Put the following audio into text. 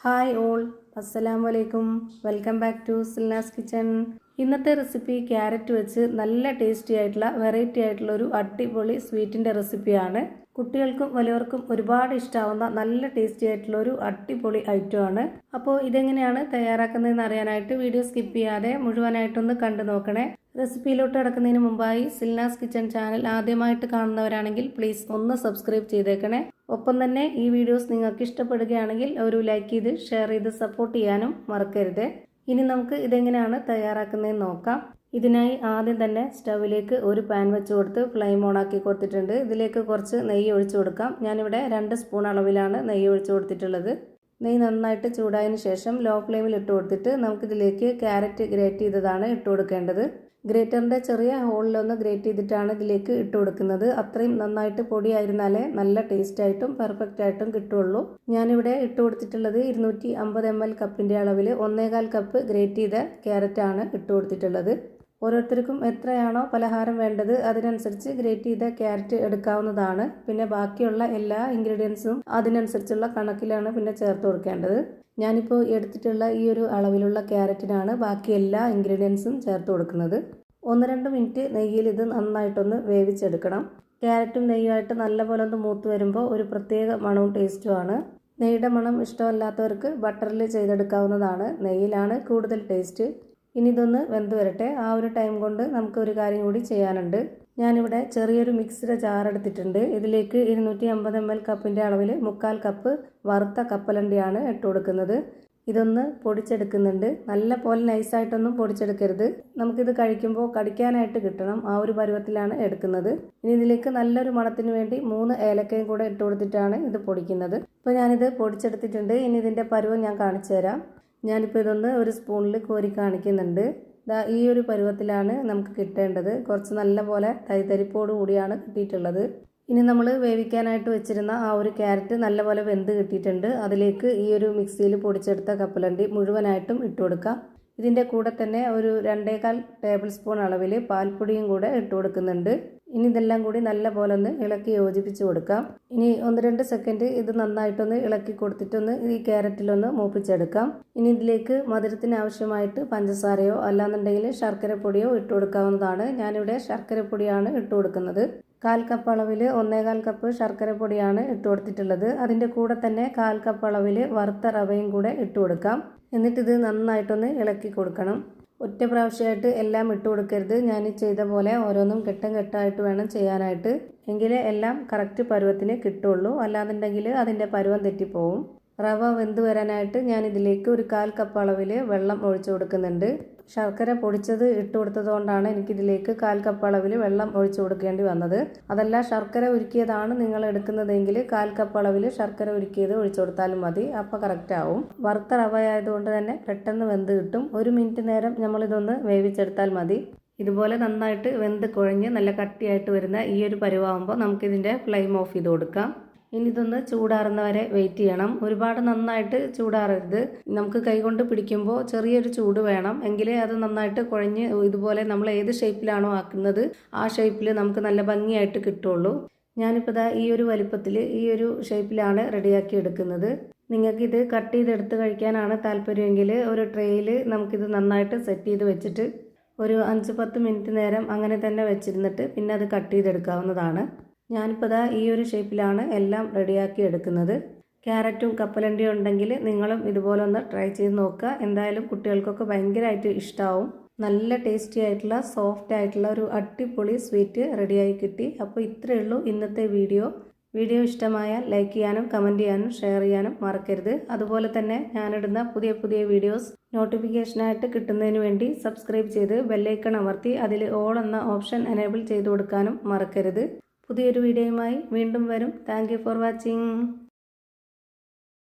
Hi all, അസ്സലാമു അലൈക്കും. Welcome back to Silnas kitchen. ഇന്നത്തെ റെസിപ്പി ക്യാരറ്റ് വെച്ച് നല്ല ടേസ്റ്റി ആയിട്ടുള്ള വെറൈറ്റി ആയിട്ടുള്ള ഒരു അടിപൊളി സ്വീറ്റിൻ്റെ റെസിപ്പിയാണ്. കുട്ടികൾക്കും വലിയവർക്കും ഒരുപാട് ഇഷ്ടമാവുന്ന നല്ല ടേസ്റ്റി ആയിട്ടുള്ള ഒരു അടിപൊളി ഐറ്റമാണ്. അപ്പോൾ ഇതെങ്ങനെയാണ് തയ്യാറാക്കുന്നതെന്ന് അറിയാനായിട്ട് വീഡിയോ സ്കിപ്പ് ചെയ്യാതെ മുഴുവനായിട്ടൊന്ന് കണ്ടു നോക്കണേ. റെസിപ്പിയിലോട്ട് കിടക്കുന്നതിന് മുമ്പായി സിൽനാസ് കിച്ചൺ ചാനൽ ആദ്യമായിട്ട് കാണുന്നവരാണെങ്കിൽ പ്ലീസ് ഒന്ന് സബ്സ്ക്രൈബ് ചെയ്തേക്കണേ. ഒപ്പം തന്നെ ഈ വീഡിയോസ് നിങ്ങൾക്ക് ഇഷ്ടപ്പെടുകയാണെങ്കിൽ ഒരു ലൈക്ക് ചെയ്ത് ഷെയർ ചെയ്ത് സപ്പോർട്ട് ചെയ്യാനും മറക്കരുത്. ഇനി നമുക്ക് ഇതെങ്ങനെയാണ് തയ്യാറാക്കുന്നതെന്ന് നോക്കാം. ഇതിനായി ആദ്യം തന്നെ സ്റ്റൗവിലേക്ക് ഒരു പാൻ വെച്ച് കൊടുത്ത് ഫ്ലെയിം ഓൺ ആക്കി കൊടുത്തിട്ടുണ്ട്. ഇതിലേക്ക് കുറച്ച് നെയ്യ് ഒഴിച്ചു കൊടുക്കാം. ഞാനിവിടെ 2 സ്പൂൺ അളവിലാണ് നെയ്യ് ഒഴിച്ചു കൊടുത്തിട്ടുള്ളത്. നെയ്യ് നന്നായിട്ട് ചൂടായതിനു ശേഷം ലോ ഫ്ലെയിമിൽ ഇട്ട് കൊടുത്തിട്ട് നമുക്കിതിലേക്ക് ക്യാരറ്റ് ഗ്രേറ്റ് ചെയ്തതാണ് ഇട്ട് കൊടുക്കേണ്ടത്. ഗ്രേറ്ററിൻ്റെ ചെറിയ ഹോളിലൊന്ന് ഗ്രേറ്റ് ചെയ്തിട്ടാണ് ഇതിലേക്ക് ഇട്ട് കൊടുക്കുന്നത്. അത്രയും നന്നായിട്ട് പൊടിയായിരുന്നാലേ നല്ല ടേസ്റ്റായിട്ടും പെർഫെക്റ്റ് ആയിട്ടും കിട്ടുള്ളൂ. ഞാനിവിടെ ഇട്ട് കൊടുത്തിട്ടുള്ളത് 250 ml കപ്പിൻ്റെ അളവിൽ 1.25 കപ്പ് ഗ്രേറ്റ് ചെയ്ത ക്യാരറ്റാണ് ഇട്ട് കൊടുത്തിട്ടുള്ളത്. ഓരോരുത്തർക്കും എത്രയാണോ പലഹാരം വേണ്ടത് അതിനനുസരിച്ച് ഗ്രേറ്റ് ചെയ്ത ക്യാരറ്റ് എടുക്കാവുന്നതാണ്. പിന്നെ ബാക്കിയുള്ള എല്ലാ ഇൻഗ്രീഡിയൻസും അതിനനുസരിച്ചുള്ള കണക്കിലാണ് പിന്നെ ചേർത്ത് കൊടുക്കേണ്ടത്. ഞാനിപ്പോൾ എടുത്തിട്ടുള്ള ഈ ഒരു അളവിലുള്ള ക്യാരറ്റിനാണ് ബാക്കി എല്ലാ ഇൻഗ്രീഡിയൻസും ചേർത്ത് കൊടുക്കുന്നത്. 1-2 മിനിറ്റ് നെയ്യിൽ ഇത് നന്നായിട്ടൊന്ന് വേവിച്ചെടുക്കണം. ക്യാരറ്റും നെയ്യുമായിട്ട് നല്ലപോലെ ഒന്ന് മൂത്ത് വരുമ്പോൾ ഒരു പ്രത്യേക മണവും ടേസ്റ്റുമാണ്. നെയ്യുടെ മണം ഇഷ്ടമല്ലാത്തവർക്ക് ബട്ടറിൽ ചെയ്തെടുക്കാവുന്നതാണ്. നെയ്യിലാണ് കൂടുതൽ ടേസ്റ്റ്. ഇനി ഇതൊന്ന് വെന്ത് വരട്ടെ. ആ ഒരു ടൈം കൊണ്ട് നമുക്ക് ഒരു കാര്യം കൂടി ചെയ്യാനുണ്ട്. ഞാനിവിടെ ചെറിയൊരു മിക്സിയുടെ ജാർ എടുത്തിട്ടുണ്ട്. ഇതിലേക്ക് 250 ml കപ്പിൻ്റെ അളവിൽ 1/4 കപ്പ് വറുത്ത കപ്പലണ്ടിയാണ് ഇട്ട് കൊടുക്കുന്നത്. ഇതൊന്ന് പൊടിച്ചെടുക്കുന്നുണ്ട്. നല്ല പോലെ നൈസായിട്ടൊന്നും പൊടിച്ചെടുക്കരുത്. നമുക്കിത് കഴിക്കുമ്പോൾ കടിക്കാനായിട്ട് കിട്ടണം. ആ ഒരു പരുവത്തിലാണ് എടുക്കുന്നത്. ഇനി ഇതിലേക്ക് നല്ലൊരു മണത്തിന് വേണ്ടി 3 ഏലക്കയും കൂടെ ഇട്ട് കൊടുത്തിട്ടാണ് ഇത് പൊടിക്കുന്നത്. ഇപ്പോൾ ഞാനിത് പൊടിച്ചെടുത്തിട്ടുണ്ട്. ഇനി ഇതിൻ്റെ പരുവം ഞാൻ കാണിച്ചു തരാം. ഞാനിപ്പോൾ ഇതൊന്ന് ഒരു സ്പൂണിൽ കോരി കാണിക്കുന്നുണ്ട്. ഈ ഒരു പരുവത്തിലാണ് നമുക്ക് കിട്ടേണ്ടത്. കുറച്ച് നല്ല പോലെ തരിതരിപ്പോട് കൂടിയാണ് കിട്ടിയിട്ടുള്ളത്. ഇനി നമ്മൾ വേവിക്കാനായിട്ട് വെച്ചിരുന്ന ആ ഒരു ക്യാരറ്റ് നല്ലപോലെ വെന്ത് കിട്ടിയിട്ടുണ്ട്. അതിലേക്ക് ഈ ഒരു മിക്സിയിൽ പൊടിച്ചെടുത്ത കപ്പലണ്ടി മുഴുവനായിട്ടും ഇട്ട് കൊടുക്കാം. ഇതിൻ്റെ കൂടെ തന്നെ ഒരു 2.25 ടേബിൾ സ്പൂൺ അളവിൽ പാൽപ്പൊടിയും കൂടെ ഇട്ട് കൊടുക്കുന്നുണ്ട്. ഇനി ഇതെല്ലാം കൂടി നല്ല പോലെ ഒന്ന് ഇളക്കി യോജിപ്പിച്ച് കൊടുക്കാം. ഇനി 1-2 സെക്കൻഡ് ഇത് നന്നായിട്ടൊന്ന് ഇളക്കി കൊടുത്തിട്ടൊന്ന് ഈ ക്യാരറ്റിലൊന്ന് മൂപ്പിച്ചെടുക്കാം. ഇനി ഇതിലേക്ക് മധുരത്തിന് ആവശ്യമായിട്ട് പഞ്ചസാരയോ അല്ലാന്നുണ്ടെങ്കിൽ ശർക്കരപ്പൊടിയോ ഇട്ട് കൊടുക്കാവുന്നതാണ്. ഞാനിവിടെ ശർക്കരപ്പൊടിയാണ് ഇട്ട് കൊടുക്കുന്നത്. 1/4 കപ്പ് അളവിൽ 1.25 കപ്പ് ശർക്കരപ്പൊടിയാണ് ഇട്ട് കൊടുത്തിട്ടുള്ളത്. അതിൻ്റെ കൂടെ തന്നെ 1/4 കപ്പ് അളവിൽ വറുത്ത റവയും കൂടെ ഇട്ട് കൊടുക്കാം. എന്നിട്ടിത് നന്നായിട്ടൊന്ന് ഇളക്കി കൊടുക്കണം. ഒറ്റ പ്രാവശ്യമായിട്ട് എല്ലാം ഇട്ട് കൊടുക്കരുത്. ഞാൻ ചെയ്ത പോലെ ഓരോന്നും ഘട്ടം ഘട്ടമായിട്ട് വേണം ചെയ്യാനായിട്ട്. എങ്കിലേ എല്ലാം കറക്റ്റ് പരുവത്തിന് കിട്ടുള്ളൂ. അല്ലാന്നുണ്ടെങ്കിൽ അതിൻ്റെ പരുവം തെറ്റിപ്പോവും. റവ വെന്ത് വരാനായിട്ട് ഞാൻ ഇതിലേക്ക് ഒരു 1/4 കപ്പ് അളവിൽ വെള്ളം ഒഴിച്ചു കൊടുക്കുന്നുണ്ട്. ശർക്കര പൊടിച്ചത് ഇട്ട് കൊടുത്തതുകൊണ്ടാണ് എനിക്കിതിലേക്ക് 1/4 കപ്പ് അളവിൽ വെള്ളം ഒഴിച്ചു കൊടുക്കേണ്ടി വന്നത്. അതല്ല ശർക്കര ഉരുക്കിയതാണ് നിങ്ങൾ എടുക്കുന്നതെങ്കിൽ 1/4 കപ്പ് അളവിൽ ശർക്കര ഉരുക്കിയത് ഒഴിച്ചു കൊടുത്താലും മതി. അപ്പോൾ കറക്റ്റ് ആവും. വറുത്ത റവ ആയതുകൊണ്ട് തന്നെ പെട്ടെന്ന് വെന്ത് കിട്ടും. 1 മിനിറ്റ് നേരം നമ്മളിതൊന്ന് വേവിച്ചെടുത്താൽ മതി. ഇതുപോലെ നന്നായിട്ട് വെന്ത് കുഴഞ്ഞ് നല്ല കട്ടിയായിട്ട് വരുന്ന ഈ ഒരു പരുവാകുമ്പോൾ നമുക്കിതിൻ്റെ ഫ്ലെയിം ഓഫ് ചെയ്ത് കൊടുക്കാം. ഇനി ഇതൊന്ന് ചൂടാറുന്നവരെ വെയിറ്റ് ചെയ്യണം. ഒരുപാട് നന്നായിട്ട് ചൂടാറരുത്. നമുക്ക് കൈകൊണ്ട് പിടിക്കുമ്പോൾ ചെറിയൊരു ചൂട് വേണം. എങ്കിലേ അത് നന്നായിട്ട് കുഴഞ്ഞ് ഇതുപോലെ നമ്മൾ ഏത് ഷേപ്പിലാണോ ആക്കുന്നത് ആ ഷേപ്പിൽ നമുക്ക് നല്ല ഭംഗിയായിട്ട് കിട്ടുള്ളൂ. ഞാനിപ്പോൾ ഈ ഒരു വലിപ്പത്തിൽ ഈ ഒരു ഷേപ്പിലാണ് റെഡിയാക്കി എടുക്കുന്നത്. നിങ്ങൾക്കിത് കട്ട് ചെയ്തെടുത്ത് കഴിക്കാനാണ് താല്പര്യമെങ്കിൽ ഒരു ട്രേയിൽ നമുക്കിത് നന്നായിട്ട് സെറ്റ് ചെയ്ത് വെച്ചിട്ട് ഒരു 5-10 മിനിറ്റ് നേരം അങ്ങനെ തന്നെ വെച്ചിരുന്നിട്ട് പിന്നെ അത് കട്ട് ചെയ്തെടുക്കാവുന്നതാണ്. ഞാനിപ്പോൾ ഈ ഒരു ഷേപ്പിലാണ് എല്ലാം റെഡിയാക്കി എടുക്കുന്നത്. ക്യാരറ്റും കപ്പലണ്ടിയും ഉണ്ടെങ്കിൽ നിങ്ങളും ഇതുപോലെ ഒന്ന് ട്രൈ ചെയ്ത് നോക്കുക. എന്തായാലും കുട്ടികൾക്കൊക്കെ ഭയങ്കരമായിട്ട് ഇഷ്ടമാവും. നല്ല ടേസ്റ്റി ആയിട്ടുള്ള സോഫ്റ്റ് ആയിട്ടുള്ള ഒരു അടിപൊളി സ്വീറ്റ് റെഡിയായി കിട്ടി. അപ്പോൾ ഇത്രയേ ഉള്ളൂ ഇന്നത്തെ വീഡിയോ. വീഡിയോ ഇഷ്ടമായാൽ ലൈക്ക് ചെയ്യാനും കമൻറ്റ് ചെയ്യാനും ഷെയർ ചെയ്യാനും മറക്കരുത്. അതുപോലെ തന്നെ ഞാനിടുന്ന പുതിയ പുതിയ വീഡിയോസ് നോട്ടിഫിക്കേഷനായിട്ട് കിട്ടുന്നതിന് വേണ്ടി സബ്സ്ക്രൈബ് ചെയ്ത് ബെല്ലൈക്കൺ അമർത്തി അതിൽ ഓൾ എന്ന ഓപ്ഷൻ എനേബിൾ ചെയ്ത് കൊടുക്കാനും മറക്കരുത്. പുതിയൊരു വീഡിയോയുമായി വീണ്ടും വരും. Thank you for watching.